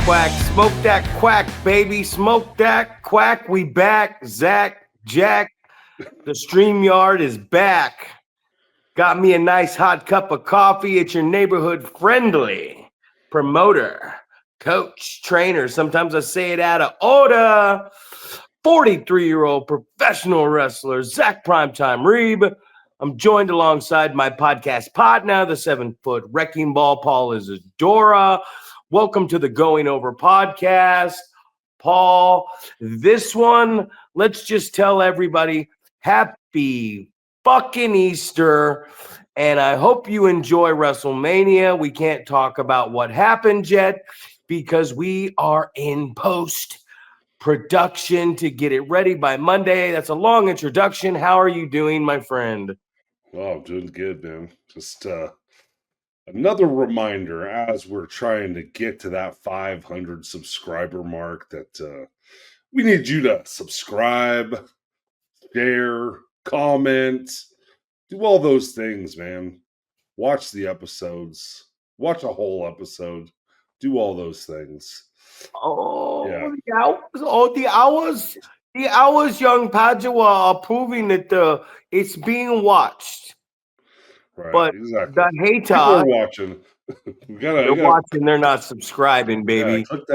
quack. Smoke that quack, baby. Smoke that quack. We back. Zack, Jack. The StreamYard is back. Got me a nice hot cup of coffee. It's your neighborhood friendly promoter, coach, trainer. Sometimes I say it out of order. 43-year-old professional wrestler, Zack Primetime Reeb. I'm joined alongside my podcast partner, the 7-foot wrecking ball, Paul Isadora. Welcome to the Going Over podcast, Paul. This one, let's just tell everybody happy fucking Easter. And I hope you enjoy WrestleMania. We can't talk about what happened yet because we are in post production to get it ready by Monday. That's a long introduction. How are you doing, my friend? Oh, I'm doing good, man. Just another reminder as we're trying to get to that 500 subscriber mark that we need you to subscribe, share, comment, do all those things, man. Watch the episodes, watch a whole episode, do all those things. Oh, Yeah. the hours, young Padua are proving that it's being watched. Right, But exactly. the People are hater, watching. we they're gotta watching, they're not subscribing, baby. click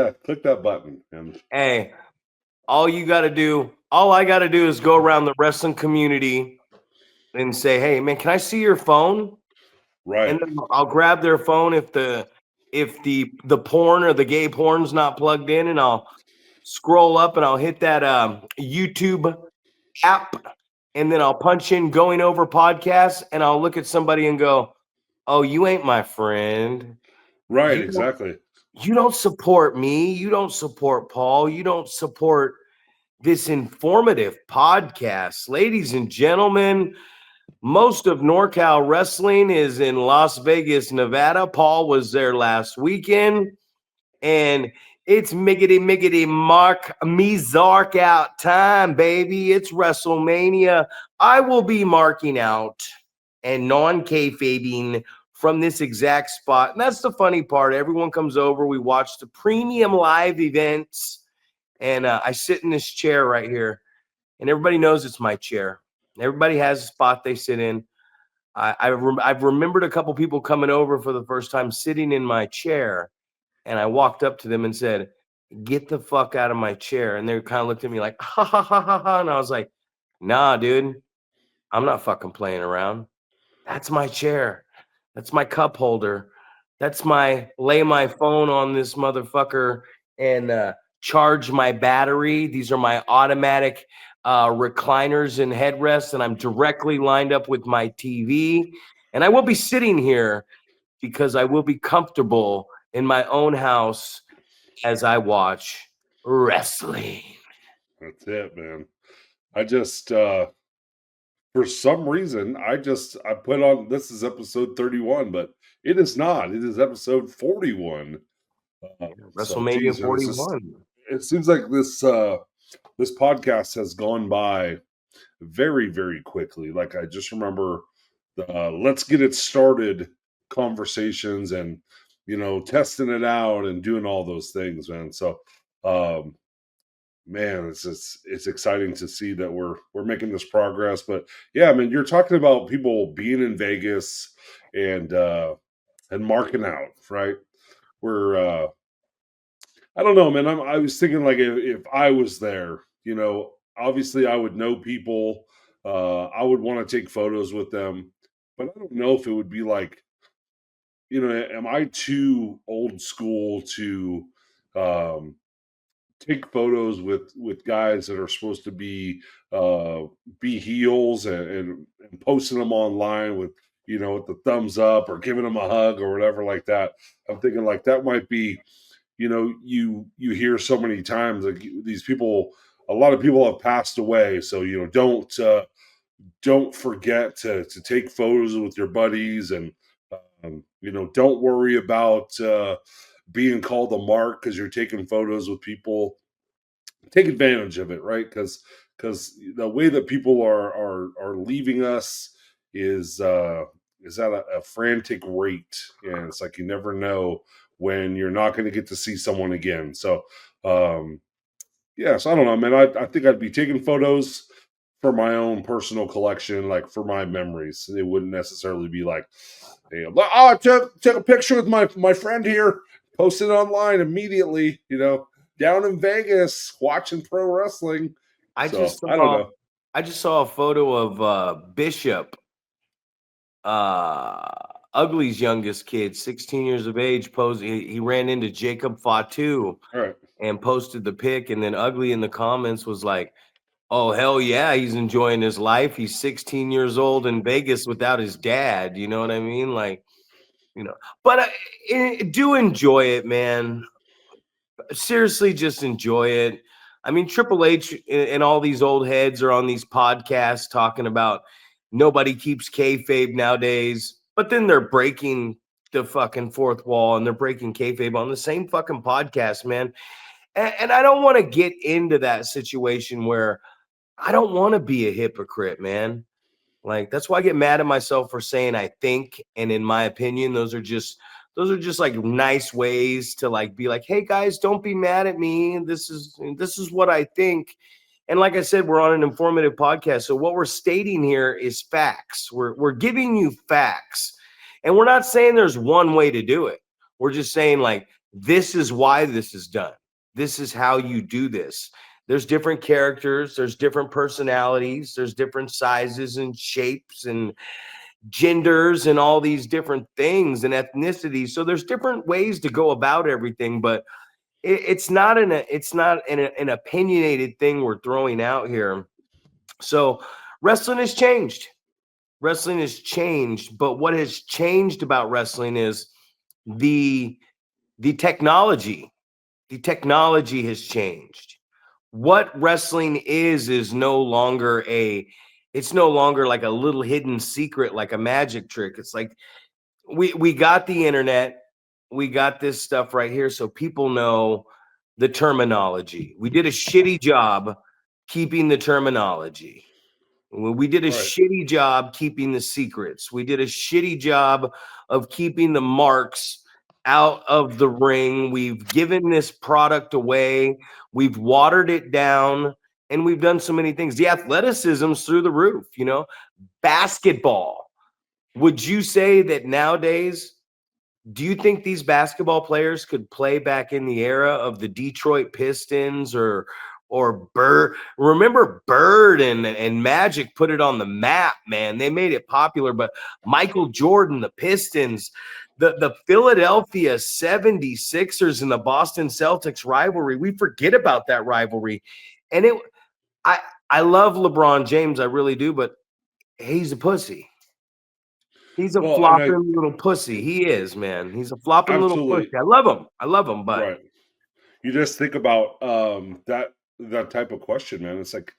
that button. And Hey, all I gotta do is go around the wrestling community and say, hey man, can I see your phone? right. And then I'll grab their phone if the porn or the gay porn's not plugged in, and I'll scroll up and I'll hit that YouTube app, and then I'll punch in Going Over podcast, and I'll look at somebody and go, oh, you ain't my friend. Right, You exactly. don't support me. You don't support Paul. You don't support this informative podcast. Ladies and gentlemen, most of NorCal wrestling is in Las Vegas, Nevada. Paul was there last weekend, and it's miggity Mark Mizark out time, baby. It's WrestleMania. I will be marking out and non-kayfabing from this exact spot. And that's the funny part. Everyone comes over. We watch the premium live events, and I sit in this chair right here, and everybody knows it's my chair. Everybody has a spot they sit in. I've remembered a couple people coming over for the first time sitting in my chair, and I walked up to them and said, get the fuck out of my chair. And they kind of looked at me like, ha ha ha ha ha. And I was like, nah, dude, I'm not fucking playing around. That's my chair. That's my cup holder. That's my lay my phone on this motherfucker and charge my battery. These are my automatic recliners and headrests, and I'm directly lined up with my TV. And I will be sitting here because I will be comfortable in my own house as I watch wrestling. That's it, man. I just for some reason I put on this is episode 31, but it is not. It is episode 41. So WrestleMania geez, it seems like this podcast has gone by very, very quickly. Like I just remember the let's get it started conversations and testing it out and doing all those things, man. So um man, it's exciting to see that we're making this progress. But yeah, I mean, you're talking about people being in Vegas and marking out, right? We're I don't know, man. I was thinking like if I was there, obviously I would know people. I would want to take photos with them, but I don't know if it would be like, am I too old school to um, take photos with guys that are supposed to uh, be heels and posting them online with with the thumbs up or giving them a hug or whatever like that. I'm thinking like that might be you hear so many times like these people, a lot of people have passed away, so don't forget to take photos with your buddies, and don't worry about being called a mark because you're taking photos with people. Take advantage of it, right? Because the way that people are leaving us is at a frantic rate, and it's like you never know when you're not going to get to see someone again. So, yeah, so I don't know, man. I think I'd be taking photos for my own personal collection, like for my memories. It wouldn't necessarily be like, hey, oh, I took a picture with my friend here, posted it online immediately, down in Vegas watching pro wrestling. I So just I don't saw know. I just saw a photo of Bishop, Ugly's youngest kid, 16 years of age, he ran into Jacob Fatu All right. and posted the pic, and then Ugly in the comments was like, "Oh hell yeah, he's enjoying his life. He's 16 years old in Vegas without his dad." You know what I mean? Like, but I do enjoy it, man. Seriously, just enjoy it. I mean, Triple H and all these old heads are on these podcasts talking about nobody keeps kayfabe nowadays, but then they're breaking the fucking fourth wall and they're breaking kayfabe on the same fucking podcast, man. And I don't want to get into that situation where I don't want to be a hypocrite, man. Like, that's why I get mad at myself for saying I think, and in my opinion, those are just like nice ways to like be like, hey guys, don't be mad at me. This is what I think. And like I said, we're on an informative podcast. So what we're stating here is facts. We're giving you facts. And we're not saying there's one way to do it. We're just saying like this is why this is done. This is how you do this. There's different characters, there's different personalities, there's different sizes and shapes and genders and all these different things and ethnicities. So there's different ways to go about everything, but it's not an opinionated thing we're throwing out here. So wrestling has changed. Wrestling has changed, but what has changed about wrestling is the the technology. The technology has changed. What wrestling is no longer it's no longer like a little hidden secret like a magic trick. It's like we got the internet, we got this stuff right here so people know the terminology. We did a shitty job keeping the terminology. We did a Right. shitty job keeping the secrets. We did a shitty job of keeping the marks out of the ring. We've given this product away. We've watered it down, and we've done so many things. The athleticism's through the roof, Basketball. Would you say that nowadays, do you think these basketball players could play back in the era of the Detroit Pistons or Bird? Remember Bird and Magic put it on the map, man. They made it popular, but Michael Jordan, the Pistons, the Philadelphia 76ers and the Boston Celtics rivalry, we forget about that rivalry. And I I love LeBron James, I really do, but he's a pussy. He's a Well, and I flopping little pussy. He is, man. He's a flopping little pussy. absolutely I love him. I love him, but right. You just think about that type of question, man. It's like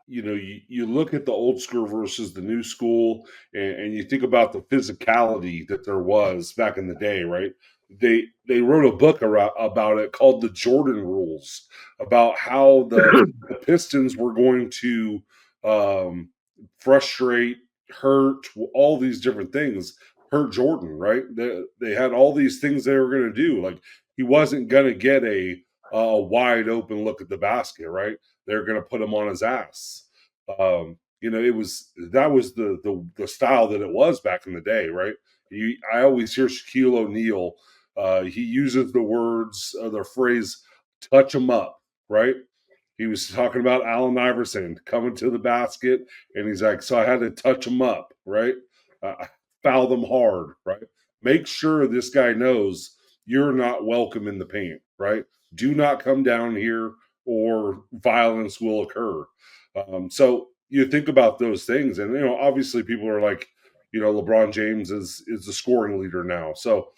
you look at the old school versus the new school, and you think about the physicality that there was back in the day, right? They wrote a book about it called the Jordan Rules, about how the Pistons were going to um, frustrate, hurt, all these different things, hurt Jordan, right? They had all these things they were going to do, like he wasn't going to get a wide open look at the basket, right? They're going to put him on his ass. It was that was the style that it was back in the day, right? I always hear Shaquille O'Neal. He uses the phrase "touch him up," right? He was talking about Allen Iverson coming to the basket, and he's like, "So I had to touch him up, right? Uh, Foul them hard, right? Make sure this guy knows you're not welcome in the paint, right? Do not come down here or violence will occur." So you think about those things, and obviously people are like, LeBron James is the scoring leader now. So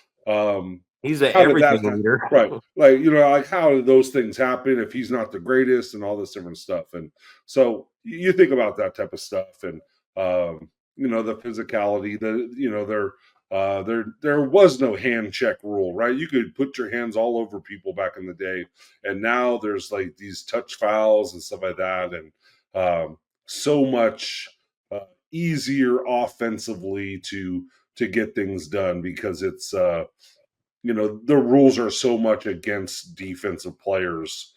he's a how did that everything leader. right? Like like how did those things happen if he's not the greatest and all this different stuff? And so you think about that type of stuff, and the physicality, there was no hand check rule, right? You could put your hands all over people back in the day, and now there's like these touch fouls and stuff like that, and so much easier offensively to get things done because it's the rules are so much against defensive players,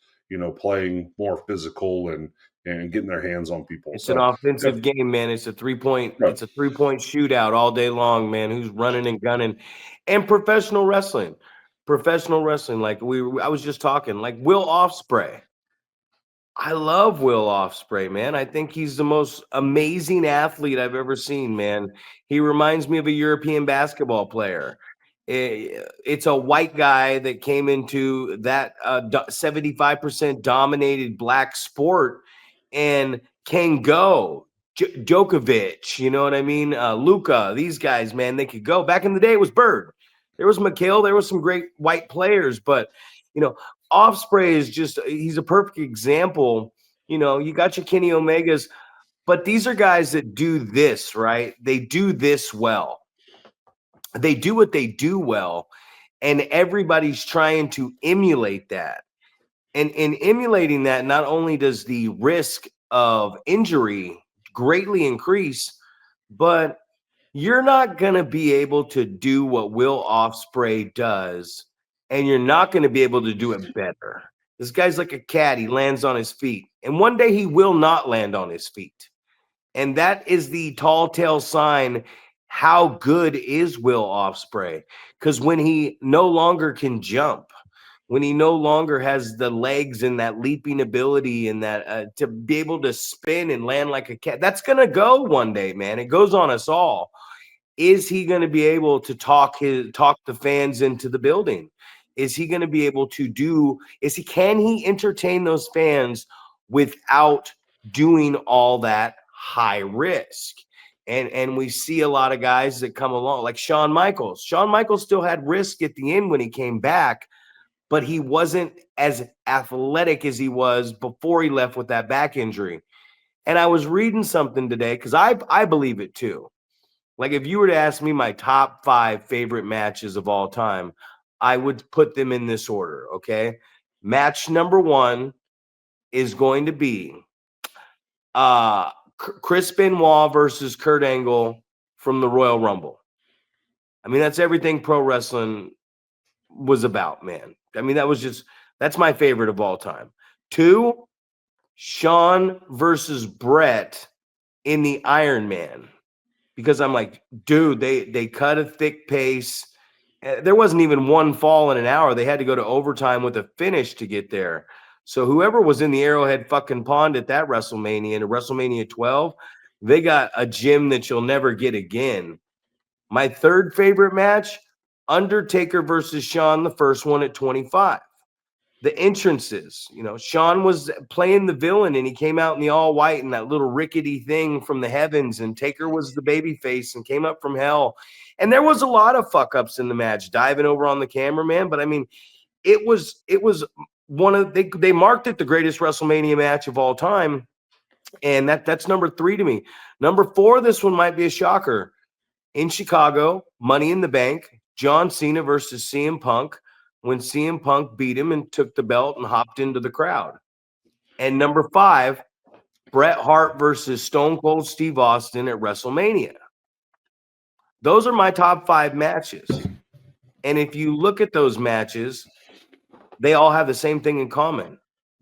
playing more physical and getting their hands on people. It's an So, offensive game, man. It's a three-point yeah. shootout all day long, man. Who's running and gunning. And professional wrestling. Like I was just talking, like Will Ospreay. I love Will Ospreay, man. I think he's the most amazing athlete I've ever seen, man. He reminds me of a European basketball player. It's a white guy that came into that 75% dominated black sport and can go. Djokovic, you know what I mean? Luka, these guys, man, they could go. Back in the day, it was Bird. There was McHale. There was some great white players, but you know, Offspray is he's a perfect example. You got your Kenny Omegas, but these are guys that do this, right? They do this well. They do what they do well, and everybody's trying to emulate that. And in emulating that, not only does the risk of injury greatly increase, but you're not going to be able to do what Will Ospreay does, and you're not going to be able to do it better. This guy's like a cat. He lands on his feet, and one day he will not land on his feet. And that is the tall tale sign. How good is Will Ospreay? Because when he no longer can jump, when he no longer has the legs and that leaping ability and that to be able to spin and land like a cat, that's going to go one day, man. It goes on us all. Is he going to be able to talk the fans into the building? Is he going to be able to can he entertain those fans without doing all that high risk? And we see a lot of guys that come along like Shawn Michaels. Shawn Michaels still had risk at the end when he came back, but he wasn't as athletic as he was before he left with that back injury. And I was reading something today because I believe it too. Like if you were to ask me my top 5 favorite matches of all time, I would put them in this order, okay? Match number 1 is going to be Chris Benoit versus Kurt Angle from the Royal Rumble. I mean, that's everything pro wrestling was about, man. I mean, that's my favorite of all time. 2, Shawn versus Brett in the Iron Man. Because I'm like, dude, they cut a thick pace. There wasn't even one fall in an hour. They had to go to overtime with a finish to get there. So whoever was in the Arrowhead fucking pond at that WrestleMania, in WrestleMania 12, they got a gym that you'll never get again. My third favorite match, Undertaker versus Shawn, the first one at 25. The entrances, Shawn was playing the villain and he came out in the all white and that little rickety thing from the heavens, and Taker was the baby face and came up from hell. And there was a lot of fuck ups in the match, diving over on the cameraman. But I mean, it was one of they marked it the greatest WrestleMania match of all time. And that's number 3 to me. Number 4, this one might be a shocker. In Chicago, Money in the Bank, John Cena versus CM Punk, when CM Punk beat him and took the belt and hopped into the crowd. And number 5, Bret Hart versus Stone Cold Steve Austin at WrestleMania. Those are my top 5 matches. And if you look at those matches, they all have the same thing in common.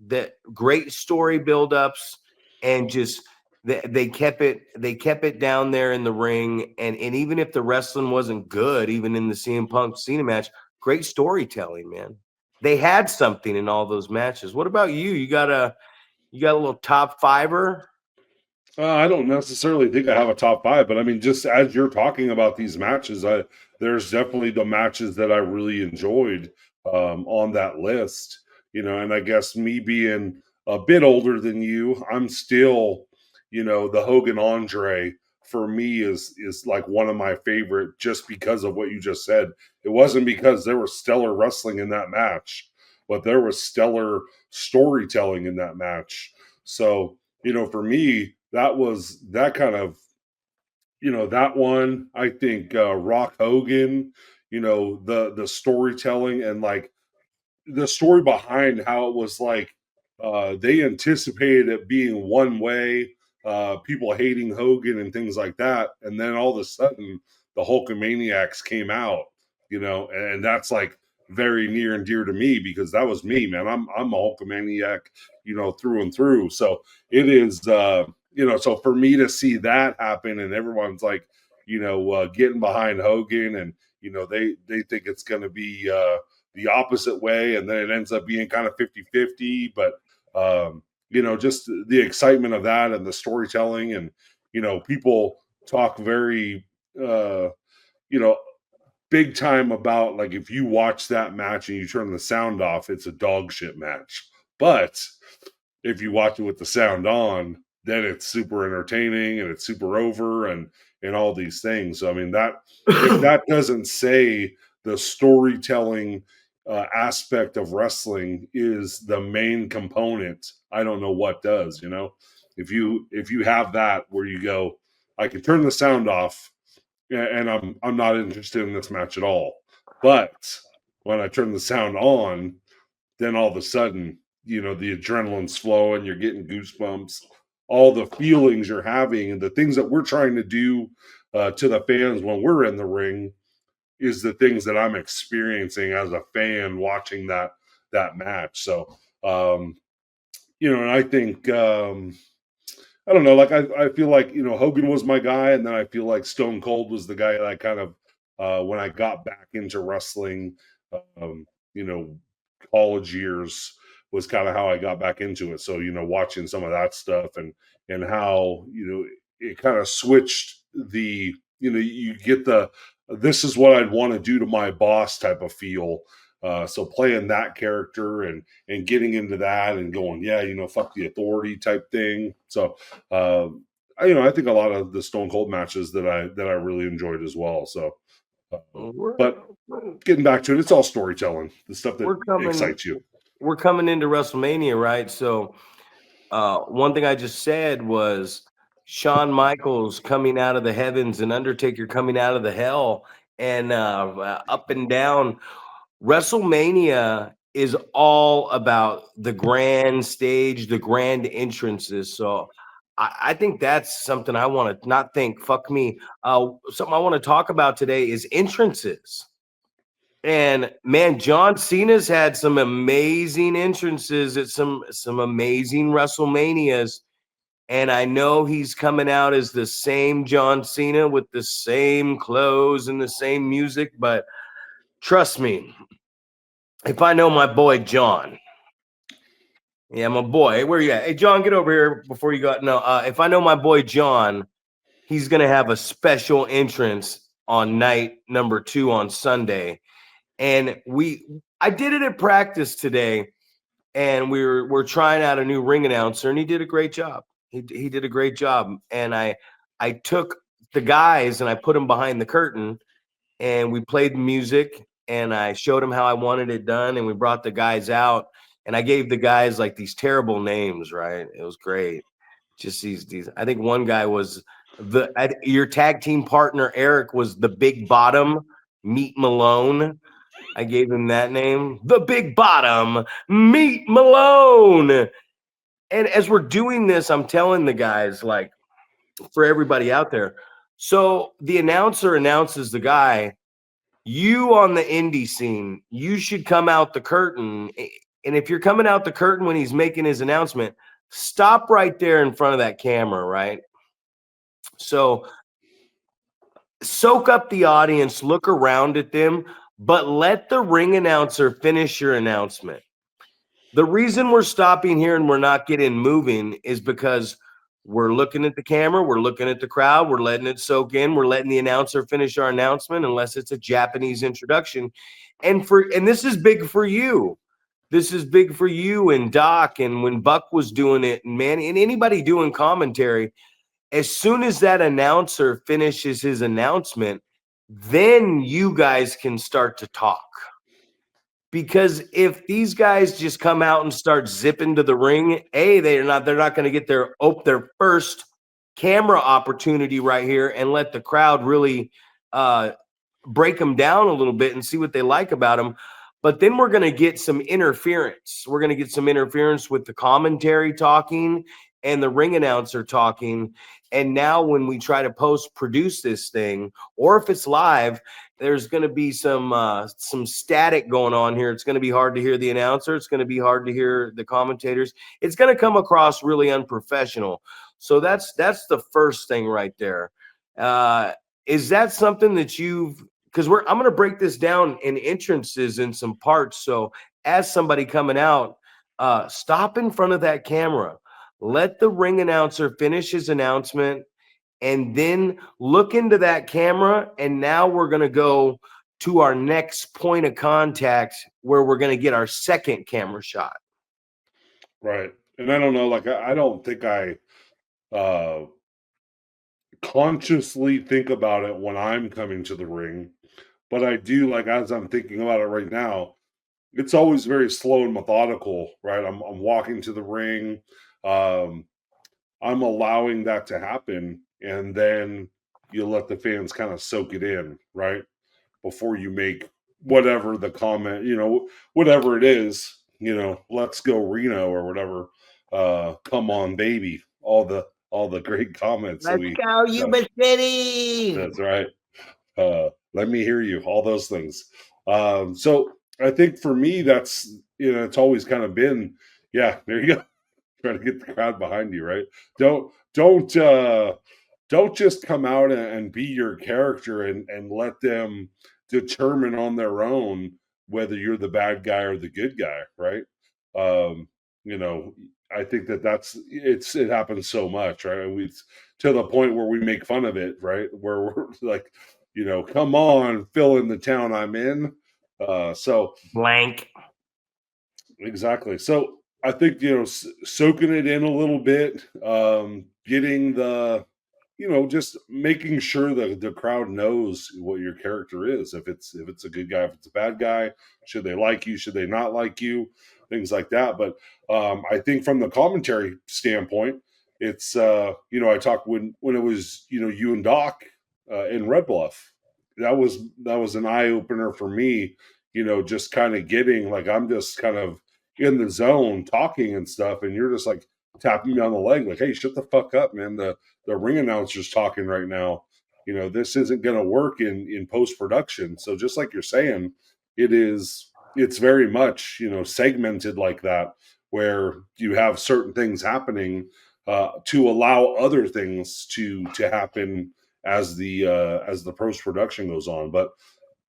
That great story buildups, and just they kept it down there in the ring. And even if the wrestling wasn't good, even in the CM Punk Cena match, great storytelling, man. They had something in all those matches. What about you? You got a little top fiver? I don't necessarily think I have a top 5, but I mean, just as you're talking about these matches, there's definitely the matches that I really enjoyed on that list. And I guess me being a bit older than you, I'm still, the Hogan Andre for me is like one of my favorite, just because of what you just said. It wasn't because there was stellar wrestling in that match, but there was stellar storytelling in that match. So, for me, that was that kind of, that one. I think Rock Hogan, the storytelling and like the story behind how it was like they anticipated it being one way, people hating Hogan and things like that, and then all of a sudden the Hulkamaniacs came out, and that's like very near and dear to me because that was me, man. I'm a Hulkamaniac, through and through. So it is, so for me to see that happen and everyone's like, getting behind Hogan and, they think it's going to be the opposite way. And then it ends up being kind of 50-50, but, just the excitement of that and the storytelling and, people talk very, big time about like if you watch that match and you turn the sound off, it's a dog shit match. But if you watch it with the sound on, then it's super entertaining and it's super over and all these things. So I mean that if that doesn't say the storytelling aspect of wrestling is the main component, I don't know what does. If you have that where you go, I can turn the sound off and I'm not interested in this match at all. But when I turn the sound on, then all of a sudden, the adrenaline's flowing, you're getting goosebumps, all the feelings you're having, and the things that we're trying to do to the fans when we're in the ring is the things that I'm experiencing as a fan watching that match. So, and I think I don't know. Like I feel like Hogan was my guy, and then I feel like Stone Cold was the guy that I kind of when I got back into wrestling, um, you know, college years was kind of how I got back into it. So watching some of that stuff and how it kind of switched the you get the this is what I'd want to do to my boss type of feel. So playing that character and getting into that and going, yeah, fuck the authority type thing. So, I think a lot of the Stone Cold matches that I really enjoyed as well. So, but getting back to it, it's all storytelling, the stuff that excites you. We're coming into WrestleMania, right? So, one thing I just said was Shawn Michaels coming out of the heavens and Undertaker coming out of the hell and up and down. WrestleMania is all about the grand stage, the grand entrances. So I think that's something I want to not think, fuck me. Something I want to talk about today is entrances. And man, John Cena's had some amazing entrances at some amazing WrestleManias. And I know he's coming out as the same John Cena with the same clothes and the same music, but trust me, if I know my boy John, yeah, my boy, hey, where you at? Hey, John, get over here before you go. No, if I know my boy John, he's gonna have a special entrance on night number 2 on Sunday, and I did it at practice today, and we're trying out a new ring announcer, and he did a great job. He did a great job, and I took the guys and I put them behind the curtain, and we played music and I showed them how I wanted it done. And we brought the guys out and I gave the guys like these terrible names, right? It was great. Just these, I think one guy was your tag team partner, Eric, was the Big Bottom, Meat Malone. I gave him that name, the Big Bottom, Meat Malone. And as we're doing this, I'm telling the guys, like, for everybody out there. So the announcer announces the guy, you on the indie scene, you should come out the curtain. And if you're coming out the curtain when he's making his announcement, stop right there in front of that camera, right? So soak up the audience, look around at them, but let the ring announcer finish your announcement. The reason we're stopping here and we're not getting moving is because we're looking at the camera, we're looking at the crowd, we're letting it soak in, we're letting the announcer finish our announcement unless it's a Japanese introduction. And this is big for you. This is big for you and Doc, and when Buck was doing it, and man, and anybody doing commentary, as soon as that announcer finishes his announcement, then you guys can start to talk. Because if these guys just come out and start zipping to the ring, they're not going to get their first camera opportunity right here and let the crowd really break them down a little bit and see what they like about them. But then we're going to get some interference. We're going to get some interference with the commentary talking and the ring announcer talking. And now when we try to post produce this thing, or if it's live, there's going to be some static going on here. It's going to be hard to hear the announcer. It's going to be hard to hear the commentators. It's going to come across really unprofessional. So that's the first thing right there. Is that something that you've, because I'm going to break this down in entrances in some parts. So as somebody coming out, stop in front of that camera. Let the ring announcer finish his announcement and then look into that camera. And now we're going to go to our next point of contact where we're going to get our second camera shot. Right. And I don't know, like I don't think I uh consciously think about it when I'm coming to the ring, but I do, like as I'm thinking about it right now, it's always very slow and methodical, right? I'm walking to the ring, um, I'm allowing that to happen, and then you let the fans kind of soak it in, right? Before you make whatever the comment, whatever it is, let's go Reno or whatever. Come on, baby. All the great comments that Let's we go, uh, Yuba City. that's right. Let me hear you, all those things. So I think for me, that's, it's always kind of been, yeah, there you go. Try to get the crowd behind you, right? Don't just come out and be your character and let them determine on their own whether you're the bad guy or the good guy, right? Um, you know, I think it happens so much, right? We to the point where we make fun of it, right? Where we're like, come on, fill in the town I'm in. So Blank. exactly. So I think soaking it in a little bit, getting just making sure that the crowd knows what your character is. If it's a good guy, if it's a bad guy, should they like you? Should they not like you? Things like that. But I think from the commentary standpoint, it's I talked when it was you and Doc in Red Bluff. That was an eye opener for me. Just kind of getting like I'm just kind of in the zone talking and stuff, and you're just like tapping me on the leg, like, "Hey, shut the fuck up, man. The ring announcer's talking right now. This isn't going to work in post production." So just like you're saying, it's very much segmented like that, where you have certain things happening to allow other things to happen as the post production goes on. But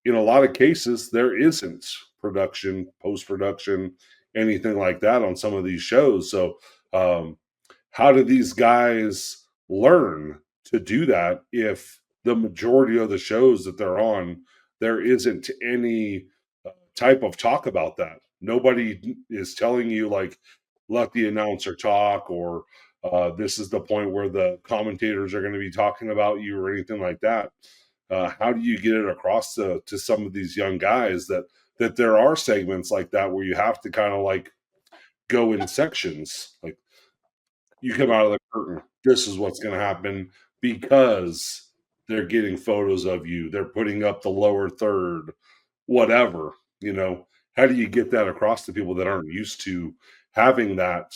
in a lot of cases, there isn't production, post production, anything like that on some of these shows. So, how do these guys learn to do that if the majority of the shows that they're on, there isn't any type of talk about that? Nobody is telling you, like, let the announcer talk, or this is the point where the commentators are going to be talking about you, or anything like that. How do you get it across to some of these young guys that there are segments like that where you have to kind of like go in sections, like you come out of the curtain, this is what's going to happen, because they're getting photos of you, they're putting up the lower third, whatever. How do you get that across to people that aren't used to having that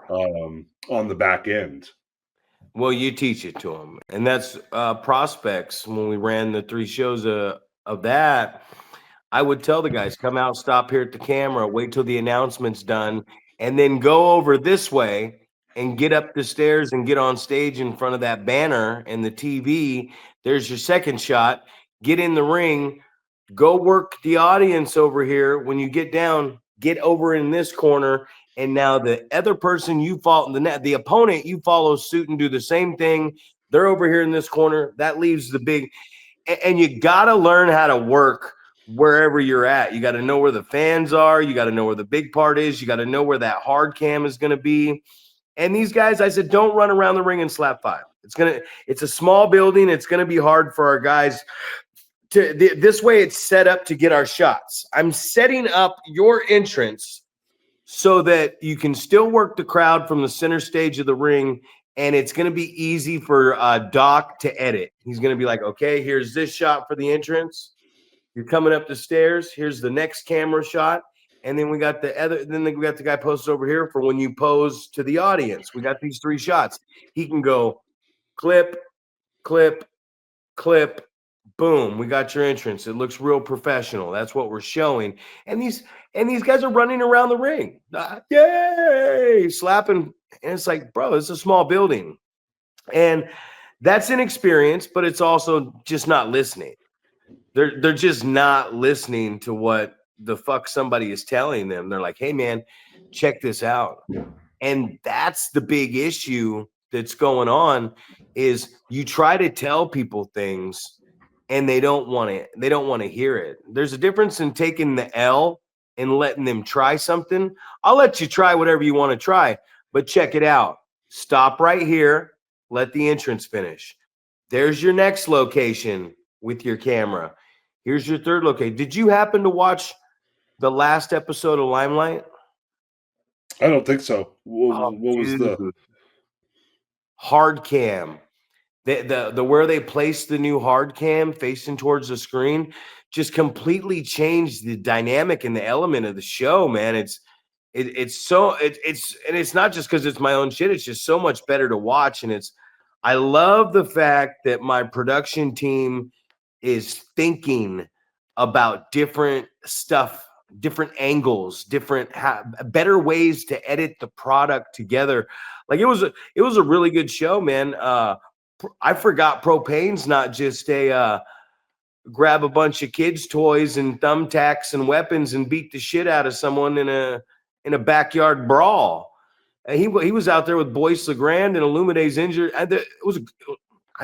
on the back end? Well, you teach it to them. And that's prospects. When we ran the 3 shows of that, I would tell the guys, come out, stop here at the camera, wait till the announcement's done, and then go over this way and get up the stairs and get on stage in front of that banner and the TV. There's your second shot. Get in the ring, go work the audience over here. When you get down, get over in this corner. And now the other person you follow, the opponent you follow suit and do the same thing. They're over here in this corner. That leaves the big, and you got to learn how to work wherever you're at. You got to know where the fans are. You got to know where the big part is. You got to know where that hard cam is going to be. And these guys, I said, don't run around the ring and slap 5. It's a small building. It's going to be hard for our guys this way. It's set up to get our shots. I'm setting up your entrance so that you can still work the crowd from the center stage of the ring. And it's going to be easy for Doc to edit. He's going to be like, okay, here's this shot for the entrance. You're coming up the stairs. Here's the next camera shot. And then we got the guy posted over here for when you pose to the audience. We got these 3 shots. He can go clip, clip, clip, Boom, we got your entrance. It looks real professional. That's what we're showing. And these guys are running around the ring. Yay! Slapping. And it's like, bro, it's a small building. And that's inexperience, but it's also just not listening. They're just not listening to what the fuck somebody is telling them. They're like, hey man, check this out. And that's the big issue that's going on is you try to tell people things and they don't want to hear it. There's a difference in taking the L and letting them try something. I'll let you try whatever you want to try, but check it out. Stop right here. Let the entrance finish. There's your next location with your camera. Here's your third location. Did you happen to watch the last episode of Limelight? I don't think so. Oh, What was the dude. Hard cam? The where they placed the new hard cam facing towards the screen just completely changed the dynamic and the element of the show, man. It's not just because it's my own shit. It's just so much better to watch, and I love the fact that my production team is thinking about different stuff, different angles, better ways to edit the product together. Like it was a really good show, man. I forgot propane's not just a grab a bunch of kids' toys and thumbtacks and weapons and beat the shit out of someone in a backyard brawl. And he was out there with Boyce LeGrand and Illumine's injured. I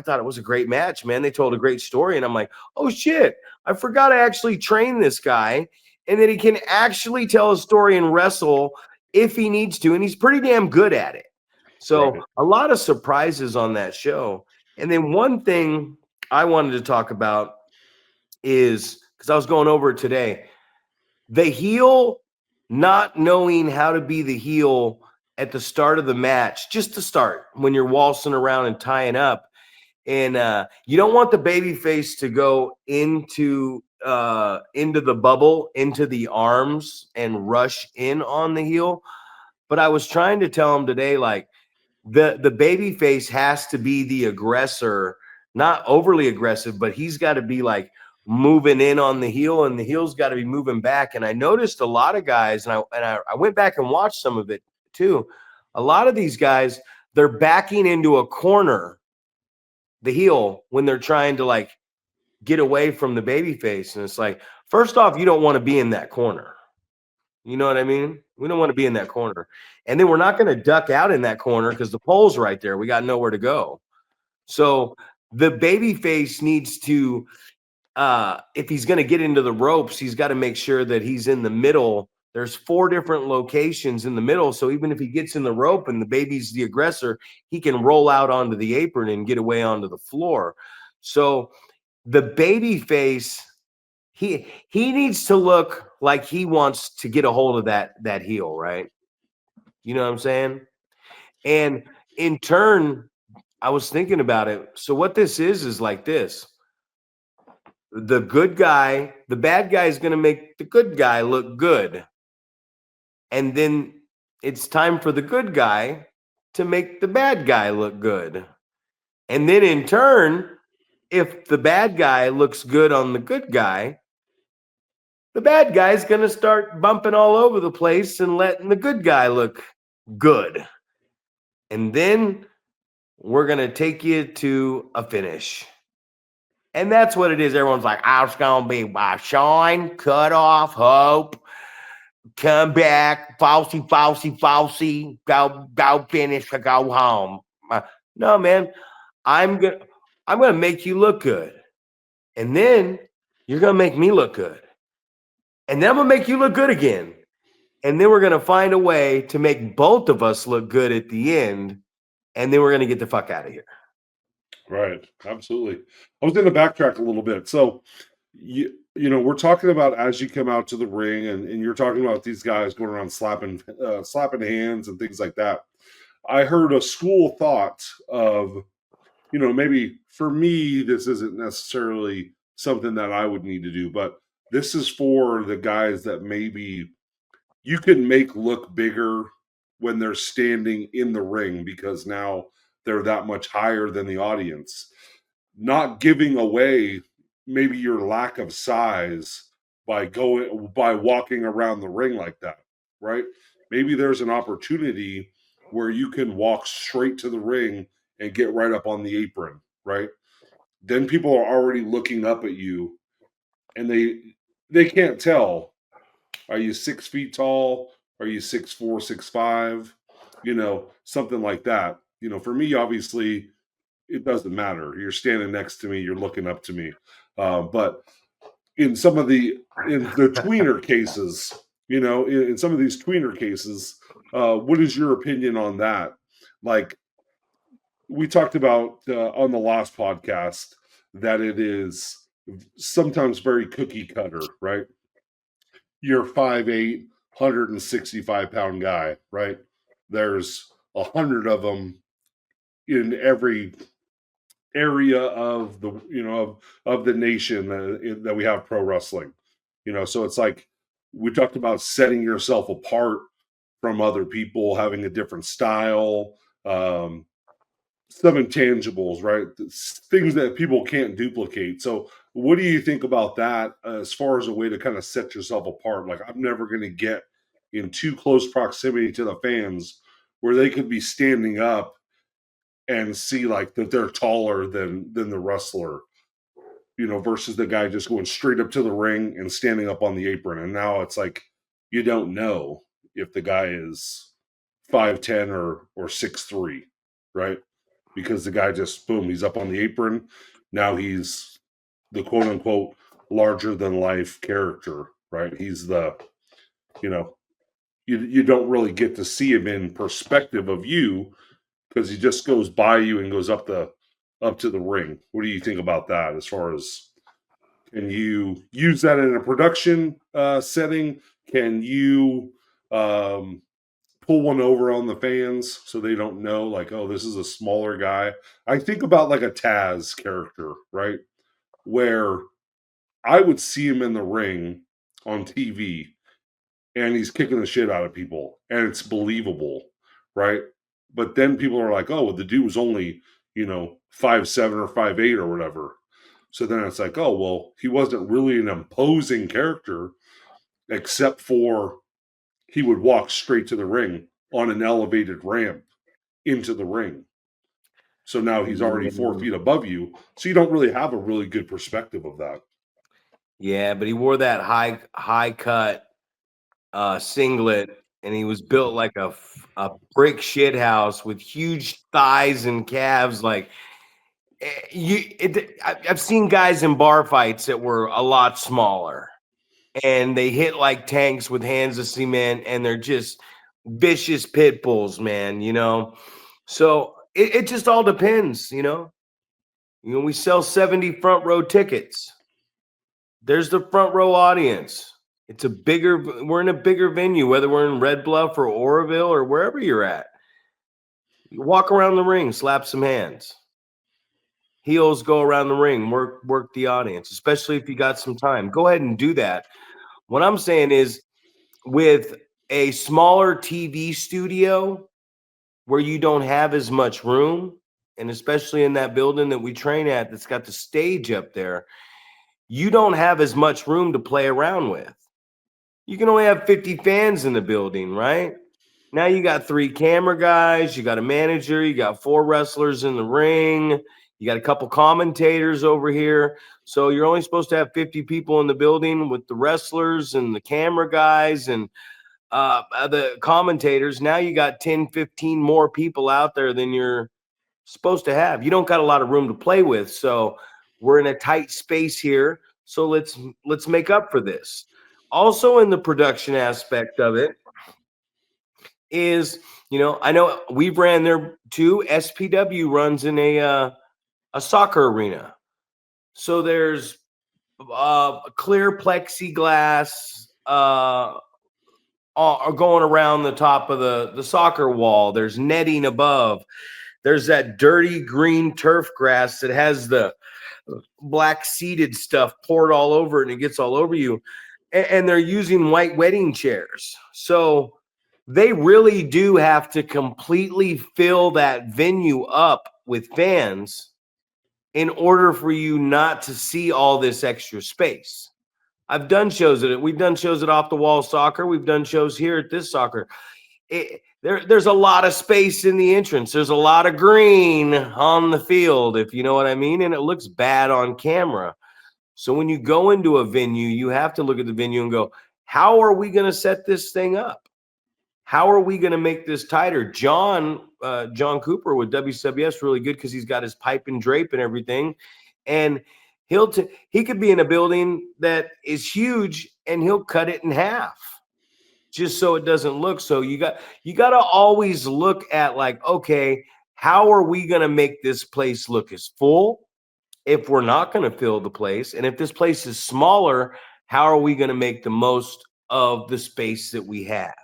thought it was a great match, man. They told a great story, and I'm like, oh shit, I forgot I actually trained this guy, and that he can actually tell a story and wrestle if he needs to, and he's pretty damn good at it. So right? a lot of surprises on that show. And then one thing I wanted to talk about is because I was going over it today, the heel not knowing how to be the heel at the start of the match, just to start when you're waltzing around and tying up. And you don't want the baby face to go into the bubble, into the arms, and rush in on the heel. But I was trying to tell him today, like, the baby face has to be the aggressor, not overly aggressive, but he's got to be like moving in on the heel, and the heel's got to be moving back. And I noticed a lot of guys, and I went back and watched some of it too. A lot of these guys, they're backing into a corner, the heel, when they're trying to like get away from the baby face. And it's like, first off, you don't want to be in that corner. You know what I mean? We don't want to be in that corner. And then we're not going to duck out in that corner because the pole's right there. We got nowhere to go. So the baby face needs to, if he's going to get into the ropes, he's got to make sure that he's in the middle. There's 4 different locations in the middle. So even if he gets in the rope and the baby's the aggressor, he can roll out onto the apron and get away onto the floor. So the baby face, he needs to look like he wants to get a hold of that heel, right? You know what I'm saying? And in turn, I was thinking about it. So what this is like this. The bad guy is going to make the good guy look good. And then it's time for the good guy to make the bad guy look good. And then in turn, if the bad guy looks good on the good guy, the bad guy's going to start bumping all over the place and letting the good guy look good. And then we're going to take you to a finish. And that's what it is. Everyone's like, oh, it's going to be by Shine, cut off, hope, come back, falsy, go finish, or go home. No, man, I'm gonna make you look good. And then you're going to make me look good. And then I'm going to make you look good again. And then we're going to find a way to make both of us look good at the end. And then we're going to get the fuck out of here. Right. Absolutely. I was going to backtrack a little bit. So, we're talking about as you come out to the ring, and you're talking about these guys going around slapping hands and things like that. I heard a school thought of, maybe for me, this isn't necessarily something that I would need to do, but this is for the guys that maybe you can make look bigger when they're standing in the ring because now they're that much higher than the audience. Not giving away maybe your lack of size by walking around the ring like that, right? Maybe there's an opportunity where you can walk straight to the ring and get right up on the apron, right? Then people are already looking up at you, and they can't tell. Are you 6 feet tall? Are you 6'4", 6'5"? Something like that. For me, obviously, it doesn't matter. You're standing next to me, you're looking up to me. But in the tweener cases, in some of these tweener cases, what is your opinion on that? Like we talked about on the last podcast, that it is sometimes very cookie cutter, right? You're 5'8", 165-pound guy, right? There's 100 of them in every area of the of the nation that we have pro wrestling. So it's like we talked about setting yourself apart from other people, having a different style, some intangibles, right? Things that people can't duplicate. So what do you think about that as far as a way to kind of set yourself apart? Like, I'm never going to get in too close proximity to the fans where they could be standing up and see like that they're taller than the wrestler, versus the guy just going straight up to the ring and standing up on the apron. And now it's like you don't know if the guy is 5'10" or 6'3", right? Because the guy just boom, he's up on the apron. Now he's the quote unquote larger than life character, right? He's the you don't really get to see him in perspective of you, because he just goes by you and goes up to the ring. What do you think about that? As far as, can you use that in a production setting? Can you pull one over on the fans so they don't know, like, oh, this is a smaller guy? I think about like a Taz character, right? Where I would see him in the ring on TV and he's kicking the shit out of people and it's believable, right? But then people are like, oh, well, the dude was only 5'7" or 5'8" or whatever. So then it's like, oh, well, he wasn't really an imposing character, except for he would walk straight to the ring on an elevated ramp into the ring. So now he's already 4 feet above you. So you don't really have a really good perspective of that. Yeah, but he wore that high cut singlet, and he was built like a brick shit house with huge thighs and calves. Like I've seen guys in bar fights that were a lot smaller, and they hit like tanks with hands of cement, and they're just vicious pit bulls, man. So it just all depends. We sell 70 front row tickets. There's the front row audience. We're in a bigger venue, whether we're in Red Bluff or Oroville or wherever you're at. You walk around the ring, slap some hands. Heels go around the ring, work the audience, especially if you got some time. Go ahead and do that. What I'm saying is, with a smaller TV studio where you don't have as much room, and especially in that building that we train at that's got the stage up there, you don't have as much room to play around with. You can only have 50 fans in the building, right? Now you got 3 camera guys, you got a manager, you got 4 wrestlers in the ring, you got a couple commentators over here. So you're only supposed to have 50 people in the building with the wrestlers and the camera guys and the commentators. Now you got 10, 15 more people out there than you're supposed to have. You don't got a lot of room to play with. So we're in a tight space here. So let's make up for this. Also, in the production aspect of it is, I know we've ran there too. SPW runs in a soccer arena. So there's clear plexiglass are going around the top of the soccer wall. There's netting above. There's that dirty green turf grass that has the black seeded stuff poured all over it, and it gets all over you. And they're using white wedding chairs. So they really do have to completely fill that venue up with fans in order for you not to see all this extra space. I've done shows at it. We've done shows at Off the Wall Soccer. We've done shows here at this soccer. There's a lot of space in the entrance. There's a lot of green on the field, if you know what I mean, and it looks bad on camera. So when you go into a venue, you have to look at the venue and go, how are we going to set this thing up? How are we going to make this tighter? John Cooper with WCWS really good because he's got his pipe and drape and everything, and he could be in a building that is huge and he'll cut it in half just so it doesn't look. So you got to always look at like, okay, how are we going to make this place look as full if we're not going to fill the place? And if this place is smaller, how are we going to make the most of the space that we have?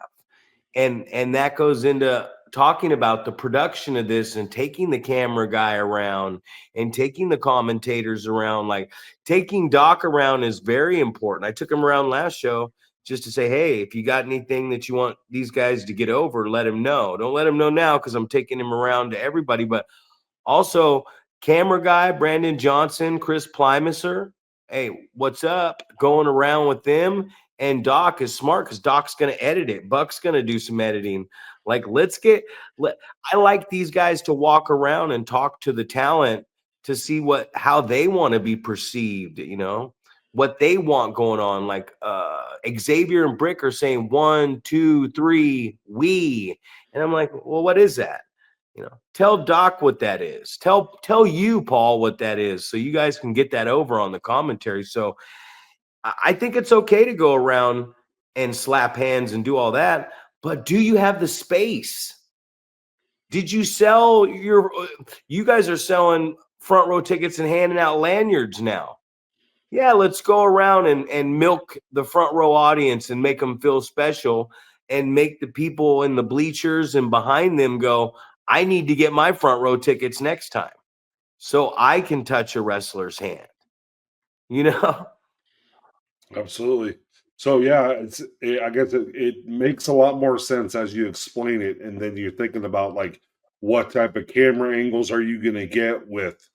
And that goes into talking about the production of this and taking the camera guy around and taking the commentators around. Like taking Doc around is very important. I took him around last show just to say, hey, if you got anything that you want these guys to get over, let him know. Don't let him know now because I'm taking him around to everybody. But also, camera guy, Brandon Johnson, Chris Plymisser, hey, what's up? Going around with them. And Doc is smart because Doc's going to edit it. Buck's going to do some editing. Like, I like these guys to walk around and talk to the talent to see how they want to be perceived, what they want going on. Like Xavier and Brick are saying 1, 2, 3, we. And I'm like, well, what is that? Tell Doc what that is. Tell you, Paul, what that is, so you guys can get that over on the commentary. So I think it's okay to go around and slap hands and do all that, but do you have the space? Did you sell you guys are selling front row tickets and handing out lanyards now. Yeah, let's go around and milk the front row audience and make them feel special and make the people in the bleachers and behind them go, I need to get my front row tickets next time so I can touch a wrestler's hand. Absolutely. So yeah, I guess it makes a lot more sense as you explain it, and then you're thinking about like what type of camera angles are you going to get with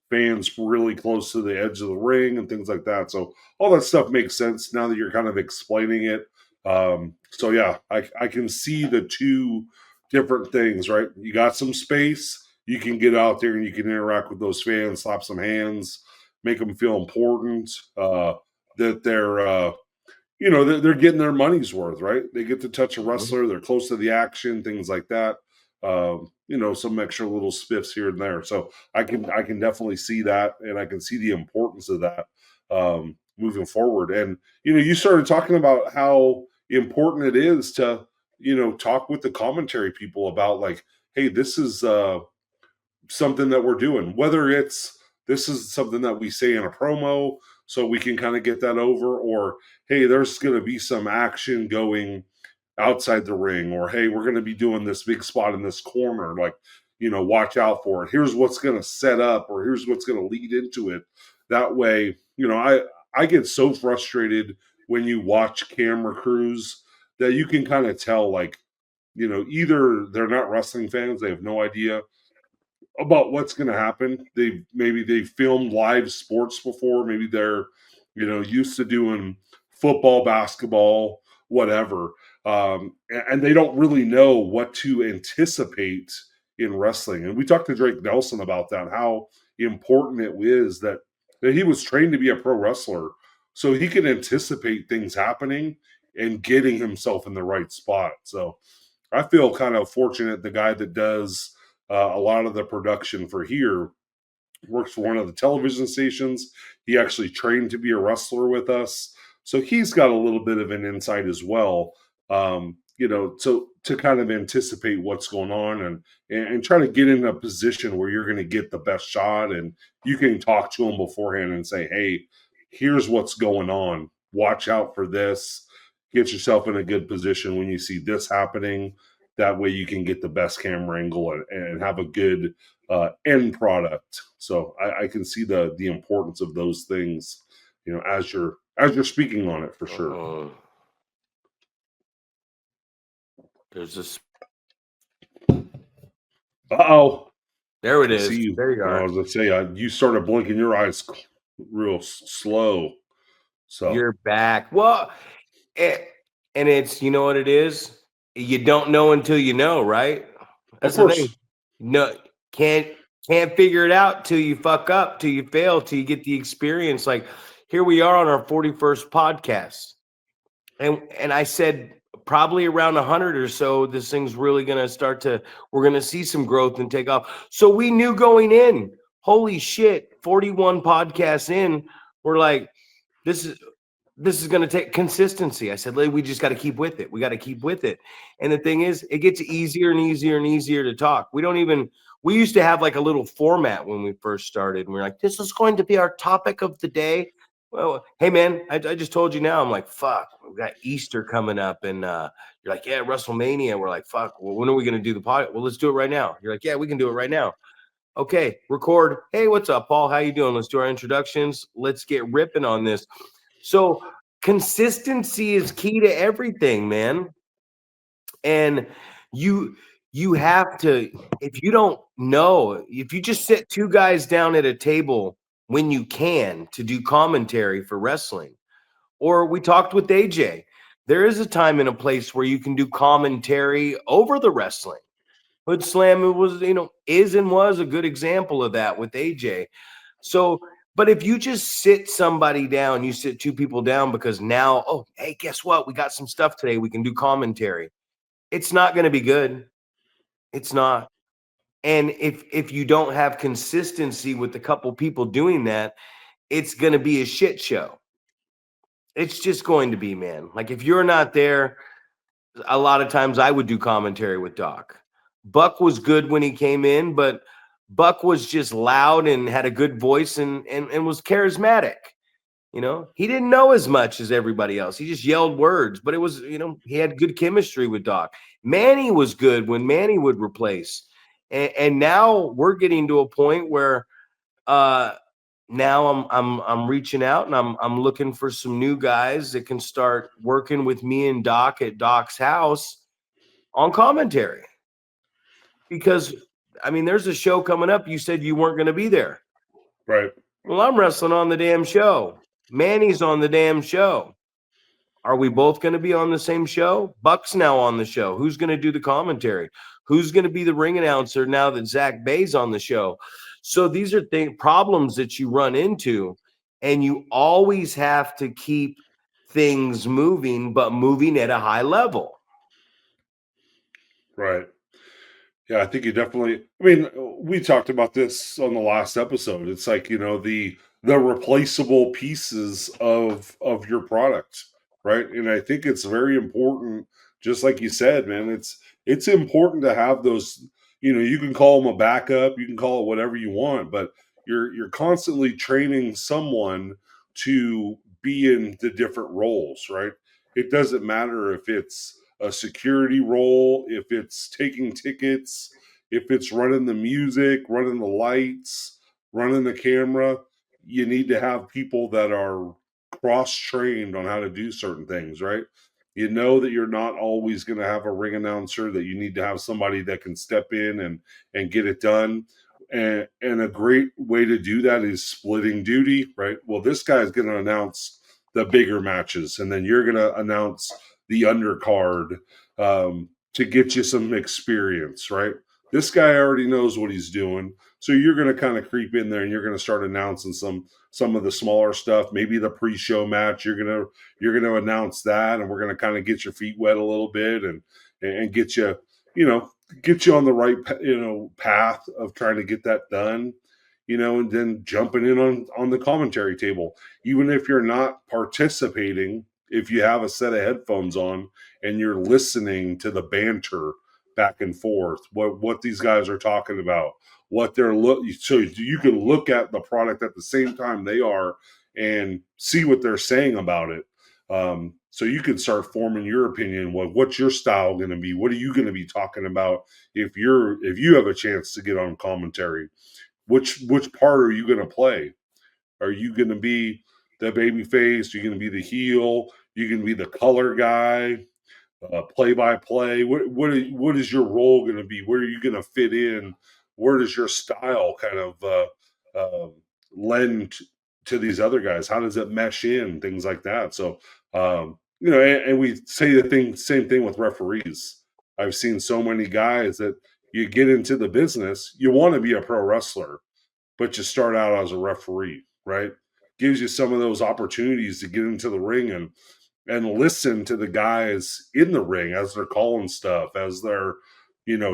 fans really close to the edge of the ring and things like that. So all that stuff makes sense now that you're kind of explaining it. So yeah, I can see the two different things, right? You got some space, you can get out there and you can interact with those fans, slap some hands, make them feel important, that they're getting their money's worth, right? They get to touch a wrestler, they're close to the action, things like that. Some extra little spiffs here and there. So I can definitely see that, and I can see the importance of that moving forward. And you started talking about how important it is to talk with the commentary people about like, hey, this is something that we're doing, whether this is something that we say in a promo so we can kind of get that over, or hey, there's going to be some action going outside the ring, or hey, we're going to be doing this big spot in this corner, like watch out for it, here's what's going to set up, or here's what's going to lead into it. That way, I get so frustrated when you watch camera crews that you can kind of tell, like, either they're not wrestling fans, they have no idea about what's going to happen. They filmed live sports before. Maybe they're used to doing football, basketball, whatever, and they don't really know what to anticipate in wrestling. And we talked to Drake Nelson about that, how important it is that he was trained to be a pro wrestler, so he could anticipate things happening and getting himself in the right spot. So I feel kind of fortunate. The guy that does a lot of the production for here works for one of the television stations. He actually trained to be a wrestler with us, so he's got a little bit of an insight as well. So to kind of anticipate what's going on and try to get in a position where you're going to get the best shot, and you can talk to him beforehand and say, hey, here's what's going on. Watch out for this. Get yourself in a good position when you see this happening. That way you can get the best camera angle and have a good end product. So I can see the importance of those things, as you're speaking on it, for sure. There's this. Uh-oh. There it I see is. you. There you I are. was gonna say you started blinking your eyes real slow. So You're back. Well, eh, and it's, you know what it is? You don't know until you know, right? of That's the thing. course, No, can't can't figure it out till you fuck up, till you fail, till you get the experience. Like here we are on our 41st podcast. And I said probably around 100 or so, this thing's really going to start to, we're going to see some growth and take off. So we knew going in, holy shit, 41 podcasts in, we're like, this is this is going to take consistency. I said, we just got to keep with it. We got to keep with it. And the thing is, it gets easier and easier and easier to talk. We used to have like a little format when we first started. And we are like, this is going to be our topic of the day. Well, hey man, I just told you now. I'm like, fuck, we got Easter coming up, and you're like, yeah, WrestleMania. We're like, fuck, well, when are we gonna do the pod? Well, let's do it right now. You're like, yeah, we can do it right now. Okay, record. Hey, what's up, Paul? How you doing? Let's do our introductions. Let's get ripping on this. So consistency is key to everything, man. And you have to, if you don't know, if you just sit two guys down at a table when you can to do commentary for wrestling, or we talked with AJ, there is a time and a place where you can do commentary over the wrestling. Hood Slam was, is and was a good example of that with AJ. So, but if you just sit somebody down, you sit two people down because now, oh, hey, guess what? We got some stuff today. We can do commentary. It's not going to be good. It's not. And if you don't have consistency with the couple people doing that, it's going to be a shit show. It's just going to be, man. Like if you're not there, a lot of times I would do commentary with Doc. Buck was good when he came in, but Buck was just loud and had a good voice and was charismatic. He didn't know as much as everybody else. He just yelled words, but it was, he had good chemistry with Doc. Manny was good when Manny would replace. And now we're getting to a point where uh now I'm reaching out and I'm looking for some new guys that can start working with me and Doc at Doc's house on commentary. Because I mean, there's a show coming up. You said you weren't going to be there. right, Well, I'm wrestling on the damn show. Manny's on the damn show. Are we both going to be on the same show? Buck's now on the show. Who's going to do the commentary? Who's going to be the ring announcer now that Zack Bay's on the show? So these are problems that you run into, and you always have to keep things moving, but moving at a high level. right. Yeah, I think you definitely. I mean, we talked about this on the last episode. It's like the replaceable pieces of your product, right? And I think it's very important. Just like you said, man, it's important to have those. You can call them a backup, you can call it whatever you want, but you're constantly training someone to be in the different roles, right? It doesn't matter if it's a security role, if it's taking tickets, if it's running the music, running the lights, running the camera. You need to have people that are cross trained on how to do certain things, right? You know that you're not always going to have a ring announcer, that you need to have somebody that can step in and get it done. And a great way to do that is splitting duty, right? Well, this guy is going to announce the bigger matches, and then you're going to announce the undercard to get you some experience, right? This guy already knows what he's doing, so you're going to kind of creep in there and you're going to start announcing some of the smaller stuff. Maybe the pre-show match, you're going to announce that, and we're going to kind of get your feet wet a little bit and get you get you on the right path of trying to get that done. And then jumping in on the commentary table, even if you're not participating, if you have a set of headphones on and you're listening to the banter back and forth, what these guys are talking about, what they're so you can look at the product at the same time they are and see what they're saying about it. So you can start forming your opinion. What's your style going to be? What are you going to be talking about if you have a chance to get on commentary? Which part are you going to play? Are you going to be the baby face? Are you going to be the heel? You can be the color guy, play by play. What is your role going to be? Where are you going to fit in where does your style kind of uh, lend to these other guys? How does it mesh in? Things like that. So, and we say same thing with referees. I've seen so many guys that you get into the business, you want to be a pro wrestler, but you start out as a referee, right? Gives you some of those opportunities to get into the ring and listen to the guys in the ring as they're calling stuff, as they're,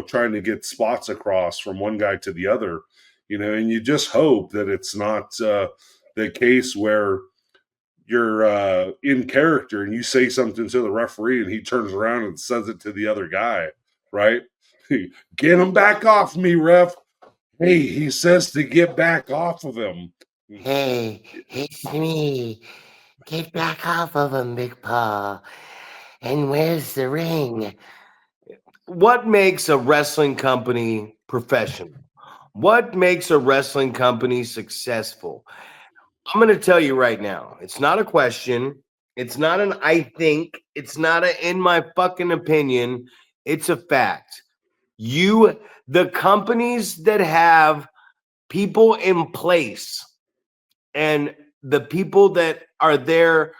trying to get spots across from one guy to the other, and you just hope that it's not the case where you're in character and you say something to the referee and he turns around and says it to the other guy, right? Get him back off me, ref. Hey, he says to get back off of him. Hey, it's me. Get back off of him, Big Paw. And where's the ring? What makes a wrestling company professional? What makes a wrestling company successful? I'm going to tell you right now. It's not a question. It's not an I think. It's not a in my fucking opinion. It's a fact. The companies that have people in place and the people that are there,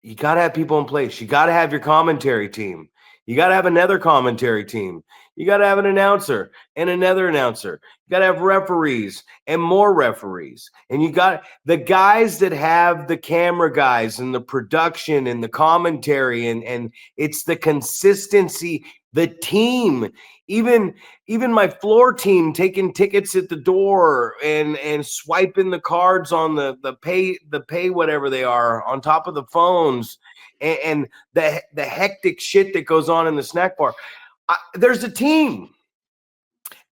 you got to have people in place. You got to have your commentary team. You got to have another commentary team. You got to have an announcer and another announcer. You got to have referees and more referees. And you got the guys that have the camera guys and the production and the commentary and it's the consistency, the team, even my floor team taking tickets at the door and swiping the cards on the pay whatever they are on top of the phones and the hectic shit that goes on in the snack bar. There's a team.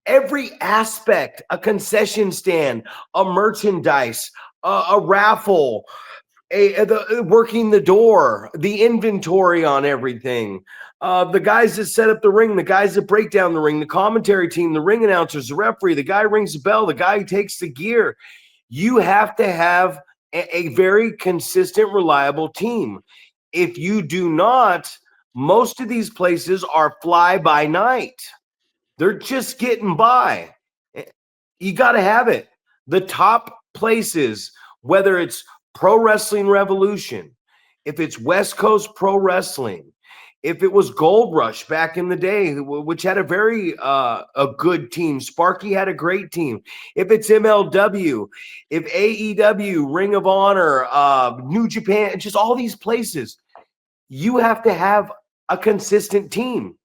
Every aspect, a concession stand, a merchandise, a raffle, working the door, the inventory on everything. The guys that set up the ring, the guys that break down the ring, the commentary team, the ring announcers, the referee, the guy who rings the bell, the guy who takes the gear. You have to have a very consistent, reliable team. If you do not, most of these places are fly by night. They're just getting by. You got to have it. The top places, whether it's Pro Wrestling Revolution, if it's West Coast Pro Wrestling, if it was Gold Rush back in the day, which had a very a good team. Sparky had a great team. If it's MLW, if AEW, Ring of Honor, New Japan, just all these places, you have to have a consistent team.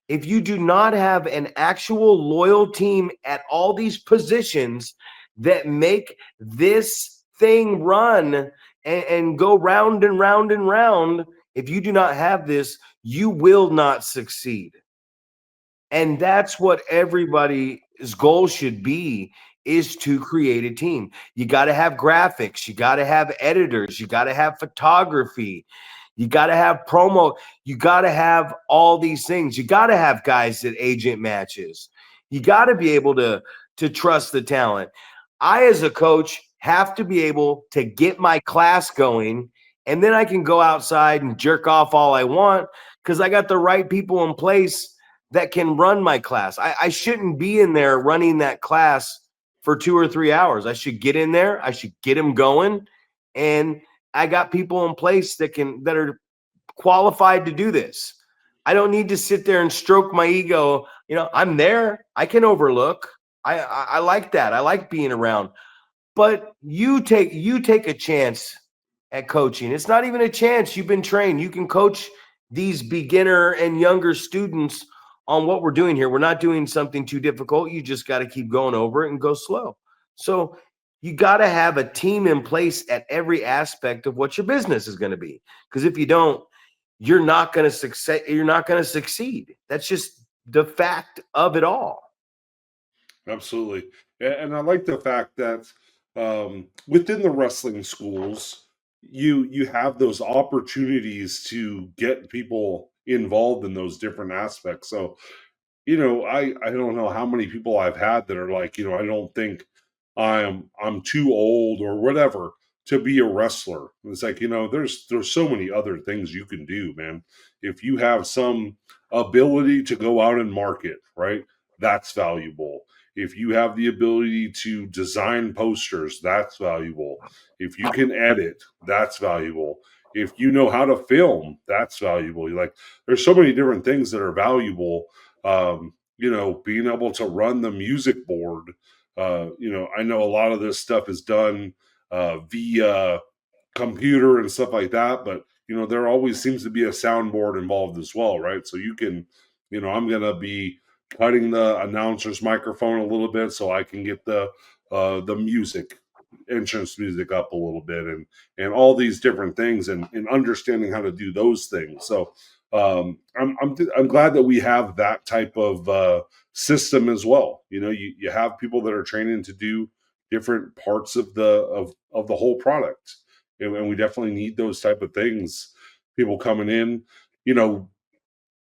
If you do not have an actual loyal team at all these positions that make this thing run and go round and round and round, if you do not have this, you will not succeed. And that's what everybody's goal should be, is to create a team. You got to have graphics, you got to have editors, you got to have photography, you got to have promo. You got to have all these things. You got to have guys that agent matches. You got to be able to trust the talent. I, as a coach, have to be able to get my class going, and then I can go outside and jerk off all I want because I got the right people in place that can run my class. I shouldn't be in there running that class for 2 or 3 hours. I should get in there. I should get them going, and I got people in place that are qualified to do this. I don't need to sit there and stroke my ego. I'm there. I can overlook. I like that. I like being around. But you take a chance at coaching. It's not even a chance. You've been trained. You can coach these beginner and younger students on what we're doing here. We're not doing something too difficult. You just got to keep going over it and go slow. So you got to have a team in place at every aspect of what your business is going to be. Because if you don't, you're not going to succeed. You're not going to succeed. That's just the fact of it all. Absolutely. And I like the fact that within the wrestling schools, you have those opportunities to get people involved in those different aspects. So, I don't know how many people I've had that are like, I don't think I'm too old or whatever to be a wrestler. It's like, there's so many other things you can do, man. If you have some ability to go out and market, right? that's valuable. If you have the ability to design posters, that's valuable. If you can edit, that's valuable. If you know how to film, that's valuable. Like, there's so many different things that are valuable. Being able to run the music board. I know a lot of this stuff is done via computer and stuff like that, but there always seems to be a soundboard involved as well, right? So you can, I'm gonna be cutting the announcer's microphone a little bit so I can get the music, entrance music up a little bit, and all these different things, and understanding how to do those things. So I'm glad that we have that type of system as well. You have people that are training to do different parts of the whole product, and we definitely need those type of things. People coming in, you know,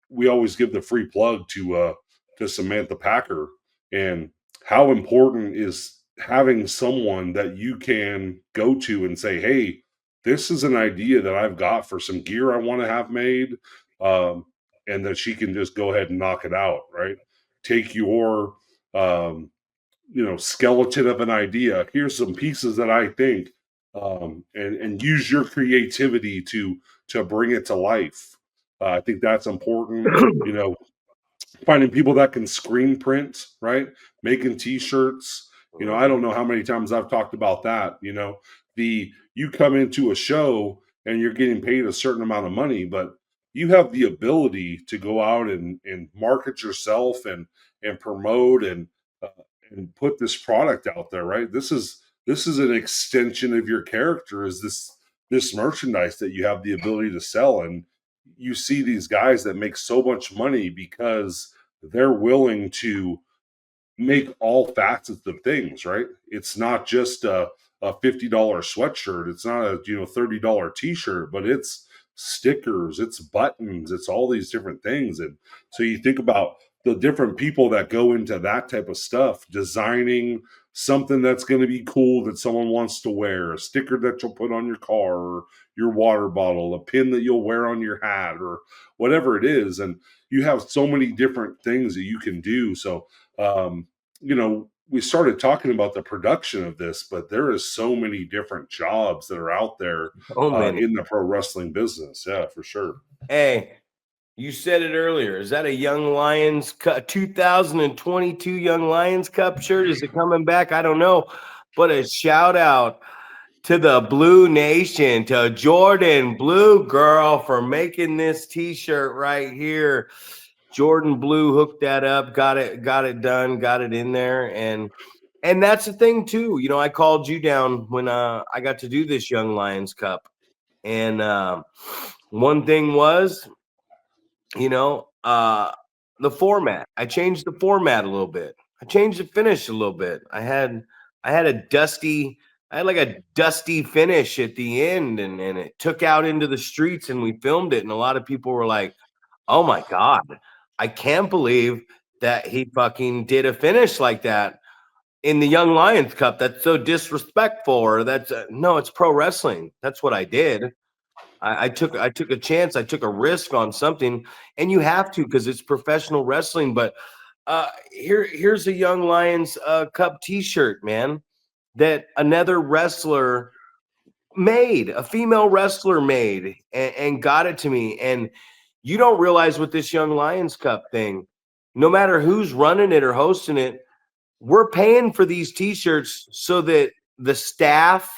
we always give the free plug to Samantha Packer, and how important is having someone that you can go to and say, "Hey, this is an idea that I've got for some gear I want to have made," and that she can just go ahead and knock it out. Right? Take your skeleton of an idea. Here's some pieces that I think, and use your creativity to bring it to life. I think that's important. Finding people that can screen print, right? Making t-shirts. I don't know how many times I've talked about that. You come into a show and you're getting paid a certain amount of money, but you have the ability to go out and market yourself and promote uh, and put this product out there, right? This is an extension of your character, is this merchandise that you have the ability to sell. And you see these guys that make so much money because they're willing to make all facets of things, right? It's not just a $50 sweatshirt. It's not a $30 t-shirt, but it's stickers, it's buttons, it's all these different things. And so you think about the different people that go into that type of stuff, designing something that's going to be cool that someone wants to wear, a sticker that you'll put on your car or your water bottle, a pin that you'll wear on your hat, or whatever it is. And you have so many different things that you can do. So um, we started talking about the production of this, but there is so many different jobs that are out there So many. in the pro wrestling business. Yeah, for sure. Hey, you said it earlier. Is that a Young Lions Cup 2022 Young Lions Cup shirt? Is it coming back? I don't know. But a shout out to the Blue Nation, to Jordan Blue Girl for making this t-shirt right here. Jordan Blue hooked that up, got it done, got it in there. And that's the thing too. I called you down when I got to do this Young Lions Cup. And one thing was, the format. I changed the format a little bit. I changed the finish a little bit. I had like a dusty finish at the end, and it took out into the streets, and we filmed it, and a lot of people were like, "Oh my God, I can't believe that he fucking did a finish like that in the Young Lions Cup. That's so disrespectful." Or that's no, it's pro wrestling. That's what I did. I took a chance. I took a risk on something, and you have to because it's professional wrestling. But here's a Young Lions Cup T-shirt, man, that another wrestler made, a female wrestler made, and got it to me. And you don't realize with this Young Lions Cup thing, no matter who's running it or hosting it, we're paying for these T-shirts so that the staff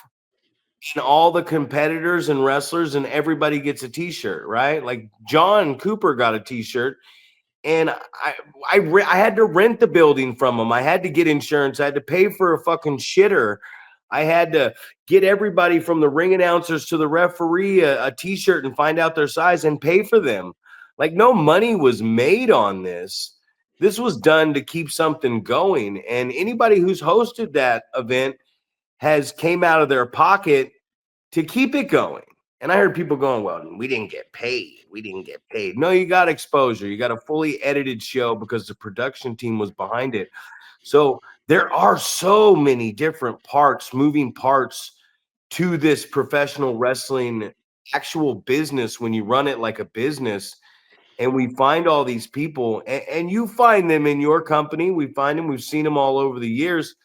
and all the competitors and wrestlers and everybody gets a t-shirt, right? Like John Cooper got a t-shirt, and I had to rent the building from him. I had to get insurance. I had to pay for a fucking shitter. I had to get everybody from the ring announcers to the referee a t-shirt and find out their size and pay for them. Like, no money was made on this. This was done to keep something going. And anybody who's hosted that event has came out of their pocket to keep it going. And I heard people going, "Well, we didn't get paid. We didn't get paid." No, you got exposure. You got a fully edited show because the production team was behind it. So there are so many different parts, moving parts to this professional wrestling actual business when you run it like a business. and we find all these people, and you find them in your company. We find them. We've seen them all over the years.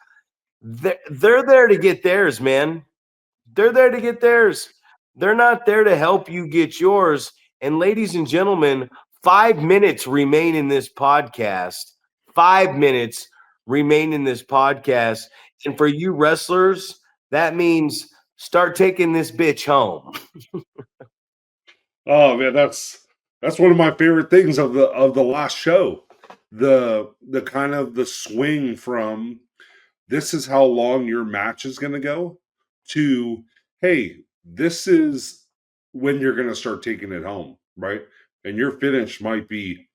They're there to get theirs, man. They're there to get theirs. They're not there to help you get yours. And ladies and gentlemen, 5 minutes remain in this podcast. 5 minutes remain in this podcast. And for you wrestlers, that means start taking this bitch home. Oh man, that's one of my favorite things of the last show. The kind of the swing from this is how long your match is going to go to hey, this is when you're going to start taking it home, right? And your finish might be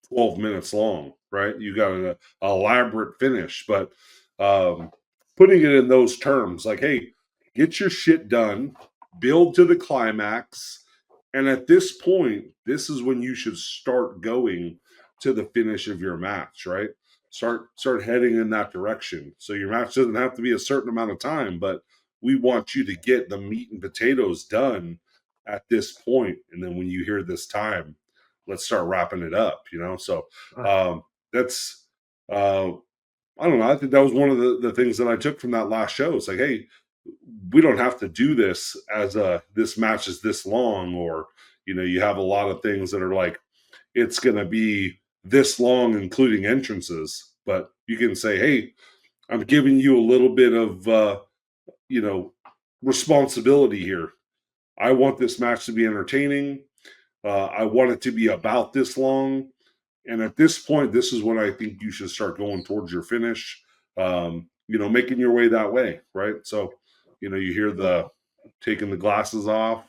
12 minutes long, right? You got an elaborate finish, but putting it in those terms, like, hey, get your shit done, build to the climax, and at this point, this is when you should start going to the finish of your match, right? Start heading in that direction. So your match doesn't have to be a certain amount of time, but we want you to get the meat and potatoes done at this point. And then when you hear this time, let's start wrapping it up, you know? So that's, I don't know. I think that was one of the things that I took from that last show. It's like, hey, we don't have to do this as this match is this long, or, you know, you have a lot of things that are like, it's going to be this long, including entrances, but you can say, hey, I'm giving you a little bit of, you know, responsibility here. I want this match to be entertaining. I want it to be about this long. And at this point, this is when I think you should start going towards your finish, you know, making your way that way, right? So, you know, you hear the taking the glasses off,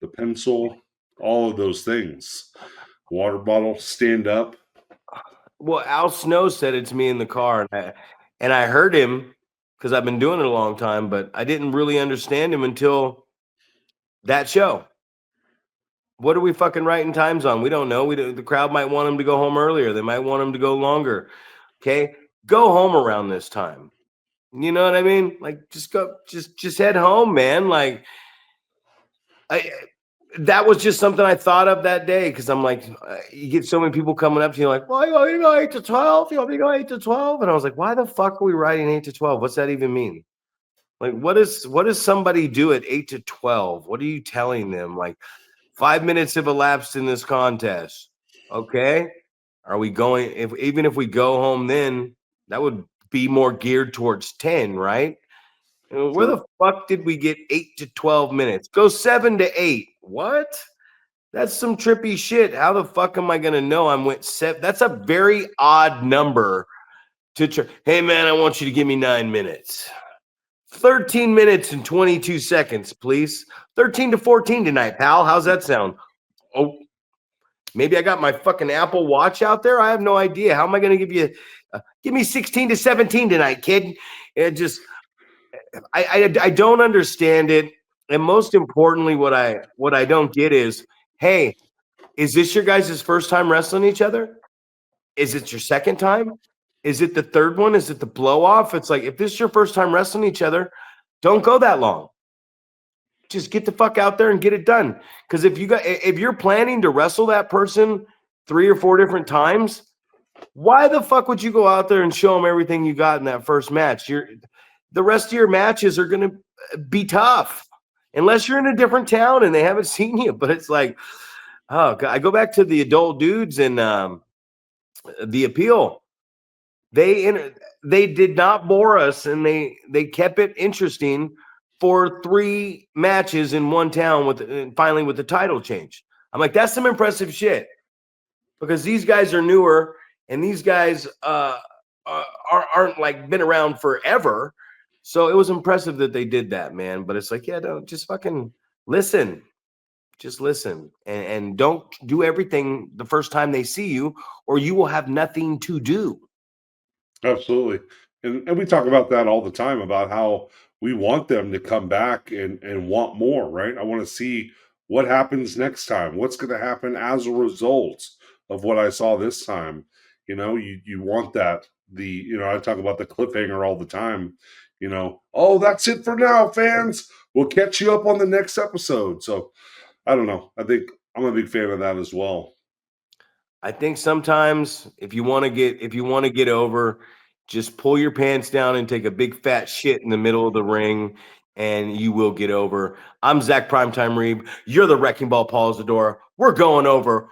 the pencil, all of those things. Water bottle, stand up. Well, Al Snow said it to me in the car, and I heard him because I've been doing it a long time, but I didn't really understand him until that show. What are we fucking writing times on? We don't know. The crowd might want him to go home earlier. They might want him to go longer. Okay, go home around this time. You know what I mean? Like, just go, just head home, man. Like, that was just something I thought of that day because I'm like, you get so many people coming up to you like, well, you go 8 to 12. You want me to go 8 to 12? And I was like, why the fuck are we writing 8 to 12? What's that even mean? Like, what does somebody do at 8 to 12? What are you telling them? Like, 5 minutes have elapsed in this contest. Okay. Are we going, even if we go home then, that would be more geared towards 10, right? And where the fuck did we get 8 to 12 minutes? Go 7 to 8. What? That's some trippy shit. How the fuck am I going to know I'm went 7? That's a very odd number to hey, man, I want you to give me 9 minutes. 13 minutes and 22 seconds, please. 13 to 14 tonight, pal. How's that sound? Oh, maybe I got my fucking Apple Watch out there. I have no idea. How am I going to give you? Give me 16 to 17 tonight, kid. It just, I don't understand it. And most importantly, what I don't get is, hey, is this your guys' first time wrestling each other? Is it your second time? Is it the third one? Is it the blow off? It's like, if this is your first time wrestling each other, don't go that long. Just get the fuck out there and get it done. Because if you're planning to wrestle that person 3 or 4 different times, why the fuck would you go out there and show them everything you got in that first match? The rest of your matches are going to be tough unless you're in a different town and they haven't seen you. But it's like, oh God, I go back to the adult dudes and the appeal. They did not bore us, and they kept it interesting for 3 matches in one town finally with the title change. I'm like, that's some impressive shit because these guys are newer and these guys aren't like been around forever. So it was impressive that they did that, man. But it's like, yeah, don't just fucking listen. Just listen and don't do everything the first time they see you, or you will have nothing to do. Absolutely. And we talk about that all the time about how we want them to come back and want more, right? I want to see what happens next time. What's going to happen as a result of what I saw this time. You know, you want that. I talk about the cliffhanger all the time. You know, oh, that's it for now, fans. We'll catch you up on the next episode. So I don't know. I think I'm a big fan of that as well. I think sometimes if you want to get over, just pull your pants down and take a big fat shit in the middle of the ring, and you will get over. I'm Zack Primetime Reeb. You're the Wrecking Ball Paul Isadora. We're going over.